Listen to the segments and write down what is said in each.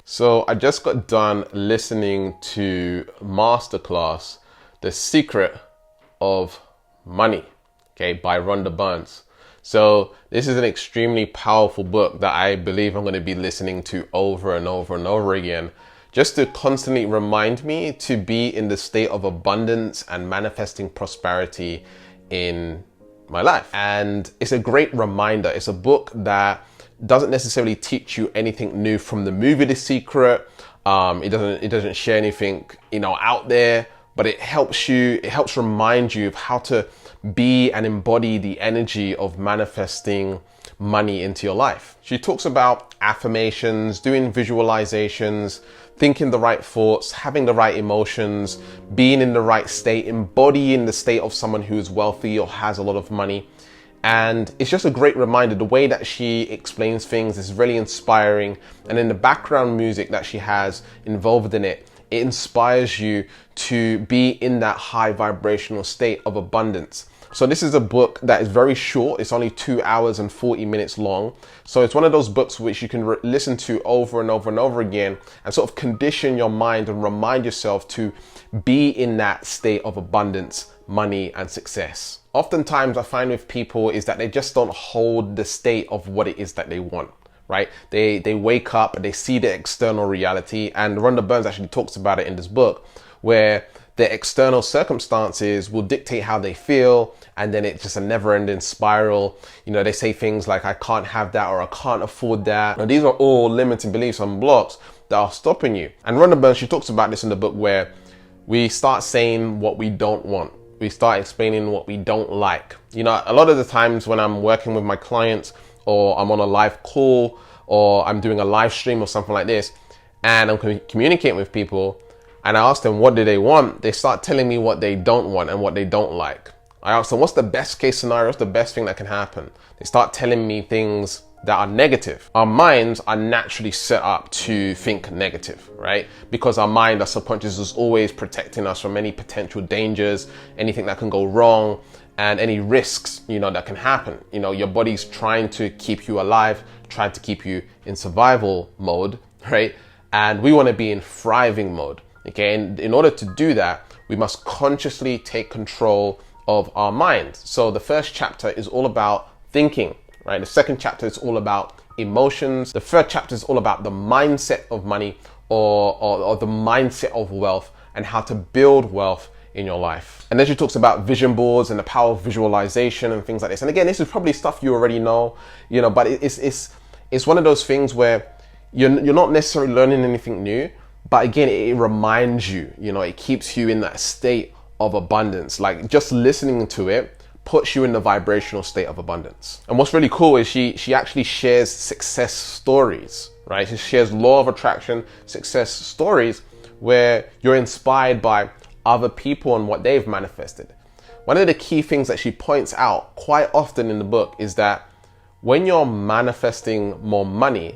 So I just got done listening to Masterclass, The Secret of Money, okay, by Rhonda Byrne. So this is an extremely powerful book that I believe I'm going to be listening to over and over and over again, just to constantly remind me to be in the state of abundance and manifesting prosperity in my life. And it's a great reminder. It's a book that doesn't necessarily teach you anything new from the movie The Secret. It doesn't share anything, out there, but it helps remind you of how to be and embody the energy of manifesting money into your life. She talks about affirmations, doing visualizations, thinking the right thoughts, having the right emotions, being in the right state, embodying the state of someone who is wealthy or has a lot of money. And it's just a great reminder. The way that she explains things is really inspiring. And in the background music that she has involved in it, it inspires you to be in that high vibrational state of abundance. So this is a book that is very short. It's only 2 hours and 40 minutes long. So it's one of those books which you can listen to over and over and over again and sort of condition your mind and remind yourself to be in that state of abundance, money, and success. Oftentimes I find with people is that they just don't hold the state of what it is that they want, right? They wake up and they see the external reality, and Rhonda Byrne actually talks about it in this book, where the external circumstances will dictate how they feel, and then it's just a never-ending spiral. They say things like, I can't have that, or I can't afford that. Now, these are all limiting beliefs and blocks that are stopping you. And Rhonda Byrne, she talks about this in the book, where we start saying what we don't want. We start explaining what we don't like. A lot of the times when I'm working with my clients, or I'm on a live call, or I'm doing a live stream or something like this, and I'm communicating with people, and I ask them what do they want, they start telling me what they don't want and what they don't like. I ask them, what's the best case scenario? What's the best thing that can happen? They start telling me things that are negative. Our minds are naturally set up to think negative, right? Because our mind, our subconscious, is always protecting us from any potential dangers, anything that can go wrong, and any risks, that can happen. Your body's trying to keep you alive, trying to keep you in survival mode, right? And we want to be in thriving mode. Okay, and in order to do that, we must consciously take control of our mind. So the first chapter is all about thinking, right? The second chapter is all about emotions. The third chapter is all about the mindset of money or the mindset of wealth and how to build wealth in your life. And then she talks about vision boards and the power of visualization and things like this. And again, this is probably stuff you already know, but it's one of those things where you're not necessarily learning anything new. But again, it reminds you, it keeps you in that state of abundance. Like just listening to it puts you in the vibrational state of abundance. And what's really cool is she actually shares success stories, right? She shares law of attraction success stories where you're inspired by other people and what they've manifested. One of the key things that she points out quite often in the book is that when you're manifesting more money,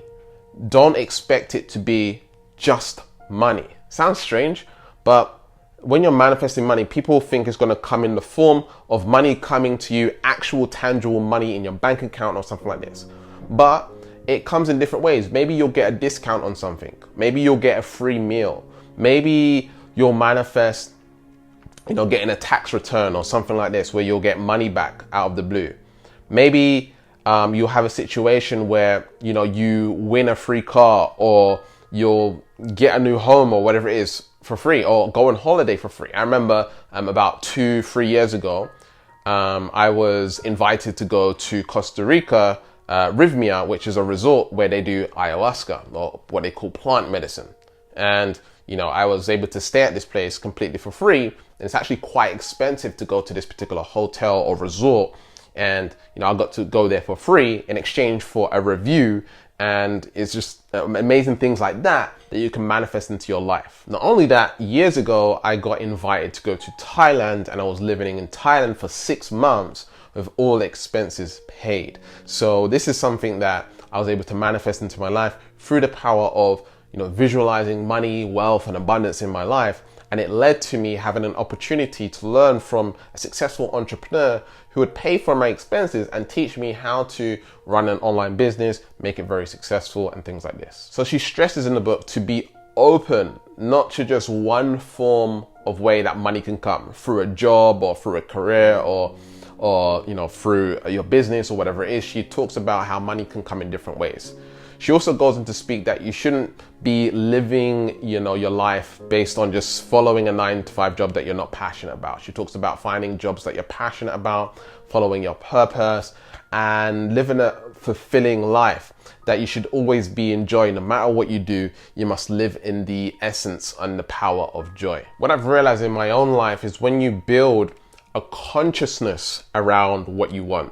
don't expect it to be just money. Sounds strange, but when you're manifesting money, people think it's going to come in the form of money coming to you, actual tangible money in your bank account or something like this. But it comes in different ways. Maybe you'll get a discount on something. Maybe you'll get a free meal. Maybe you'll manifest, getting a tax return or something like this where you'll get money back out of the blue. Maybe you'll have a situation where, you win a free car, or you'll get a new home or whatever it is for free, or go on holiday for free. I remember about 2-3 years ago, I was invited to go to Costa Rica, Rivmia, which is a resort where they do ayahuasca, or what they call plant medicine. And, I was able to stay at this place completely for free. And it's actually quite expensive to go to this particular hotel or resort. And, I got to go there for free in exchange for a review. And it's just amazing things like that you can manifest into your life. Not only that, years ago, I got invited to go to Thailand, and I was living in Thailand for 6 months with all expenses paid. So this is something that I was able to manifest into my life through the power of, visualizing money, wealth, and abundance in my life. And it led to me having an opportunity to learn from a successful entrepreneur who would pay for my expenses and teach me how to run an online business, make it very successful, and things like this. So she stresses in the book to be open, not to just one form of way that money can come, through a job or through a career or through your business or whatever it is. She talks about how money can come in different ways. She also goes into speak that you shouldn't be living, your life based on just following a 9-to-5 job that you're not passionate about. She talks about finding jobs that you're passionate about, following your purpose, and living a fulfilling life that you should always be enjoying. No matter what you do, you must live in the essence and the power of joy. What I've realized in my own life is when you build a consciousness around what you want,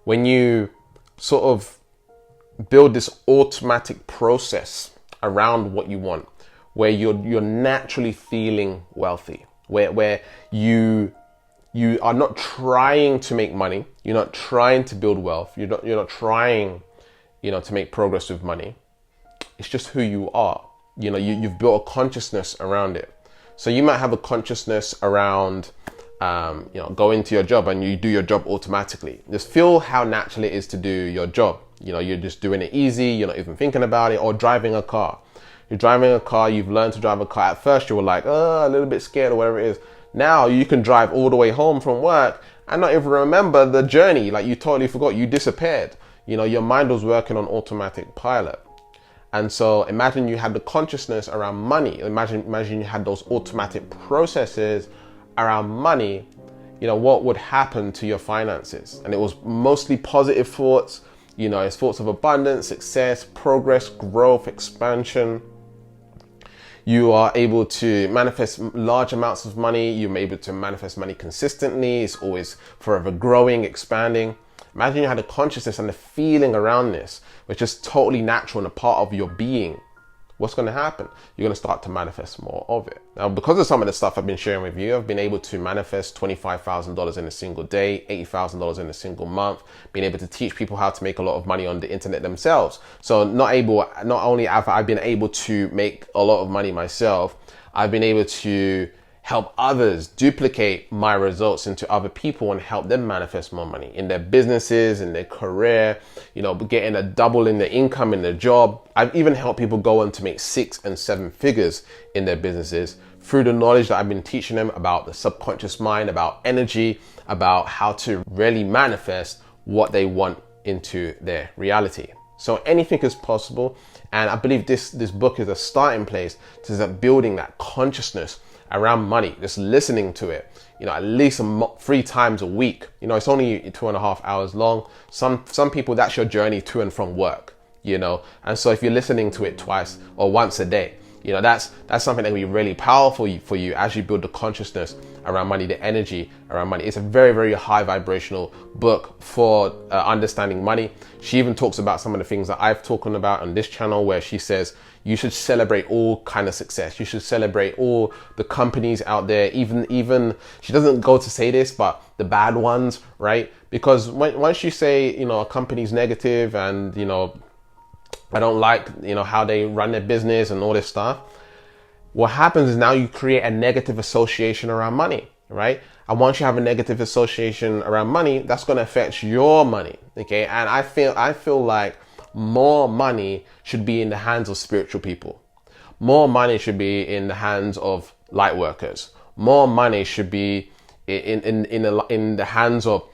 when you sort of build this automatic process around what you want, where you're naturally feeling wealthy, where you are not trying to make money, you're not trying to build wealth, you're not trying, to make progress with money. It's just who you are. You've built a consciousness around it. So you might have a consciousness around going to your job, and you do your job automatically. Just feel how natural it is to do your job. You're just doing it easy. You're not even thinking about it. Or driving a car. You're driving a car. You've learned to drive a car. At first you were like, a little bit scared or whatever it is. Now you can drive all the way home from work and not even remember the journey. Like, you totally forgot. You disappeared. Your mind was working on automatic pilot. And so imagine you had the consciousness around money. Imagine you had those automatic processes around money. What would happen to your finances? And it was mostly positive thoughts. It's thoughts of abundance, success, progress, growth, expansion. You are able to manifest large amounts of money. You're able to manifest money consistently. It's always forever growing, expanding. Imagine you had a consciousness and a feeling around this, which is totally natural and a part of your being. What's going to happen? You're going to start to manifest more of it. Now, because of some of the stuff I've been sharing with you, I've been able to manifest $25,000 in a single day, $80,000 in a single month, being able to teach people how to make a lot of money on the internet themselves. So not only have I been able to make a lot of money myself, I've been able to help others duplicate my results into other people and help them manifest more money in their businesses, in their career, getting a double in their income in their job. I've even helped people go on to make 6 and 7 figures in their businesses through the knowledge that I've been teaching them about the subconscious mind, about energy, about how to really manifest what they want into their reality. So anything is possible. And I believe this book is a starting place to start building that consciousness around money, just listening to it, at least 3 times a week. It's only 2.5 hours long. Some people, that's your journey to and from work, and so if you're listening to it twice or once a day, that's something that will be really powerful for you as you build the consciousness around money, the energy around money. It's a very, very high vibrational book for understanding money. She even talks about some of the things that I've talked about on this channel, where she says you should celebrate all kind of success. You should celebrate all the companies out there, even she doesn't go to say this, but the bad ones, right? Because once you say, a company's negative and, I don't like, how they run their business and all this stuff, what happens is now you create a negative association around money, right? And once you have a negative association around money, that's going to affect your money, okay? And I feel like more money should be in the hands of spiritual people. More money should be in the hands of light workers. More money should be in the hands of,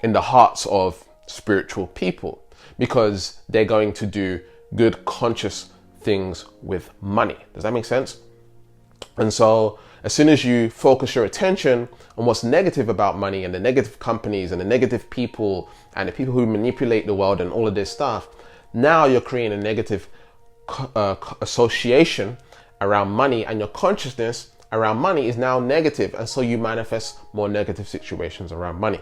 in the hearts of spiritual people, because they're going to do good, conscious things with money. Does that make sense? And so as soon as you focus your attention on what's negative about money and the negative companies and the negative people and the people who manipulate the world and all of this stuff, now you're creating a negative association around money, and your consciousness around money is now negative. And so you manifest more negative situations around money.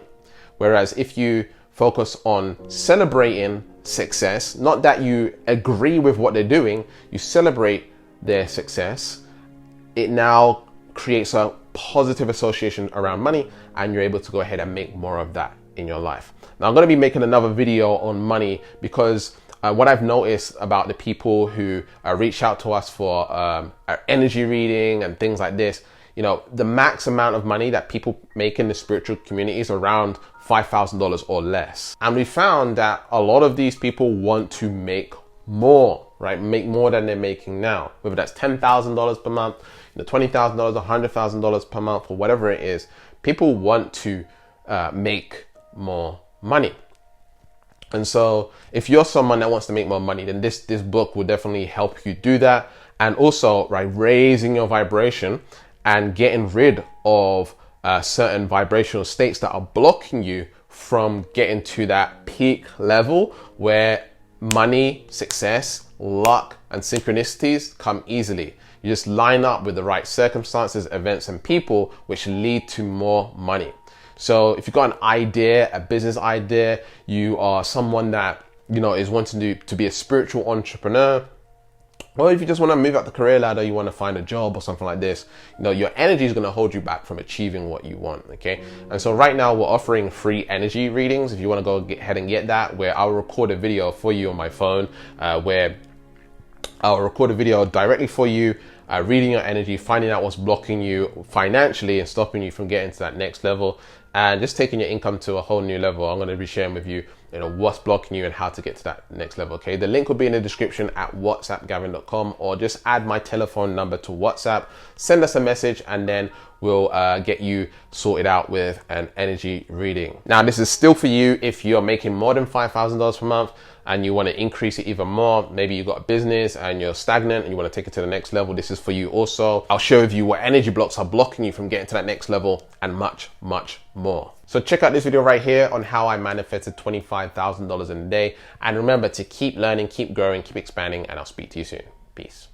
Whereas if you focus on celebrating success, not that you agree with what they're doing, you celebrate their success, it now creates a positive association around money, and you're able to go ahead and make more of that in your life. Now I'm going to be making another video on money, because what I've noticed about the people who reach out to us for energy reading and things like this, the max amount of money that people make in the spiritual community is around $5,000 or less. And we found that a lot of these people want to make more, right? Make more than they're making now, whether that's $10,000 per month, $20,000, $100,000 per month, or whatever it is. People want to make more money. And so if you're someone that wants to make more money, then this book will definitely help you do that. And also, right, raising your vibration and getting rid of certain vibrational states that are blocking you from getting to that peak level where money, success, luck, and synchronicities come easily. You just line up with the right circumstances, events, and people which lead to more money. So if you've got an idea, a business idea, you are someone that, is wanting to be a spiritual entrepreneur, or if you just want to move up the career ladder, you want to find a job or something like this, your energy is going to hold you back from achieving what you want, okay? And so right now we're offering free energy readings. If you want to go ahead and get that, where I'll record a video for you on my phone, where I'll record a video directly for you, reading your energy, finding out what's blocking you financially and stopping you from getting to that next level, and just taking your income to a whole new level. I'm going to be sharing with you, what's blocking you and how to get to that next level. Okay, the link will be in the description at whatsappgavin.com, or just add my telephone number to WhatsApp, send us a message, and then we'll get you sorted out with an energy reading. Now, this is still for you if you're making more than $5,000 per month and you want to increase it even more. Maybe you've got a business and you're stagnant and you want to take it to the next level. This is for you also. I'll share with you what energy blocks are blocking you from getting to that next level, and much, much more. So check out this video right here on how I manifested $25,000 in a day. And remember to keep learning, keep growing, keep expanding, and I'll speak to you soon. Peace.